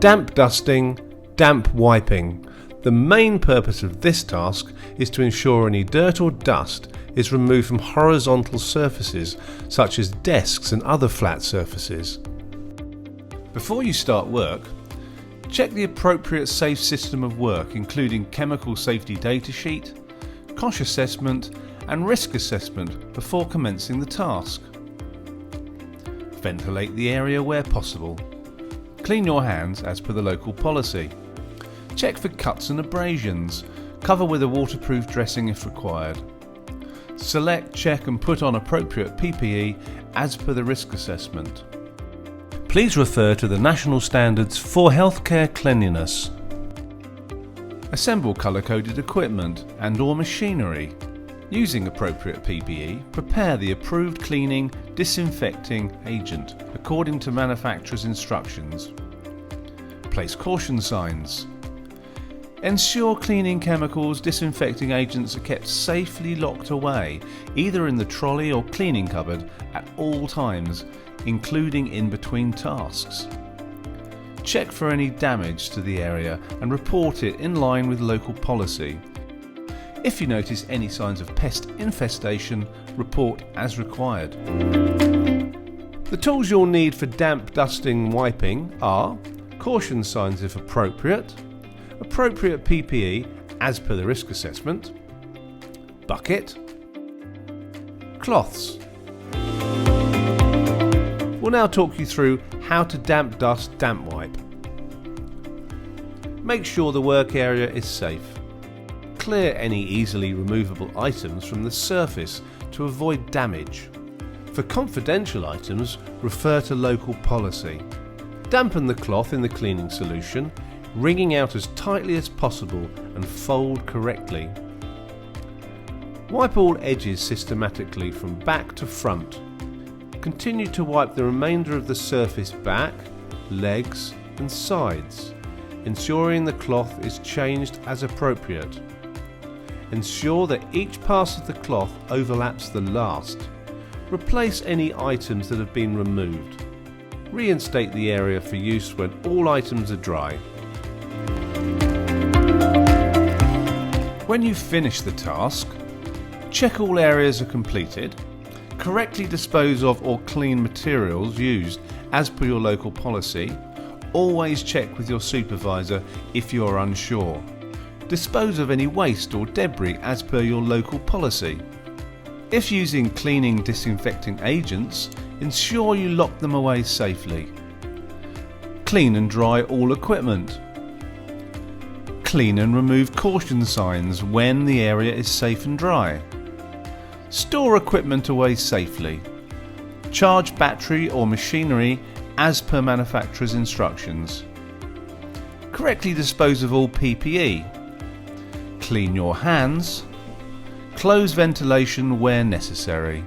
Damp dusting, damp wiping. The main purpose of this task is to ensure any dirt or dust is removed from horizontal surfaces such as desks and other flat surfaces. Before you start work, check the appropriate safe system of work, including chemical safety data sheet, COSH assessment and risk assessment before commencing the task. Ventilate the area where possible. Clean your hands as per the local policy. Check for cuts and abrasions. Cover with a waterproof dressing if required. Select, check and put on appropriate PPE as per the risk assessment. Please refer to the national standards for healthcare cleanliness. Assemble colour-coded equipment and/or machinery. Using appropriate PPE, prepare the approved cleaning, disinfecting agent according to manufacturer's instructions. Place caution signs. Ensure cleaning chemicals, disinfecting agents are kept safely locked away, either in the trolley or cleaning cupboard at all times, including in between tasks. Check for any damage to the area and report it in line with local policy. If you notice any signs of pest infestation, report as required. The tools you'll need for damp dusting wiping are caution signs if appropriate, appropriate PPE as per the risk assessment, bucket, cloths. We'll now talk you through how to damp dust damp wipe. Make sure the work area is safe. Clear any easily removable items from the surface to avoid damage. For confidential items, refer to local policy. Dampen the cloth in the cleaning solution, wringing out as tightly as possible and fold correctly. Wipe all edges systematically from back to front. Continue to wipe the remainder of the surface back, legs and sides, ensuring the cloth is changed as appropriate. Ensure that each pass of the cloth overlaps the last. Replace any items that have been removed. Reinstate the area for use when all items are dry. When you've finished the task, check all areas are completed. Correctly dispose of or clean materials used as per your local policy. Always check with your supervisor if you are unsure. Dispose of any waste or debris as per your local policy. If using cleaning disinfecting agents, ensure you lock them away safely. Clean and dry all equipment. Clean and remove caution signs when the area is safe and dry. Store equipment away safely. Charge battery or machinery as per manufacturer's instructions. Correctly dispose of all PPE. Clean your hands. Close ventilation where necessary.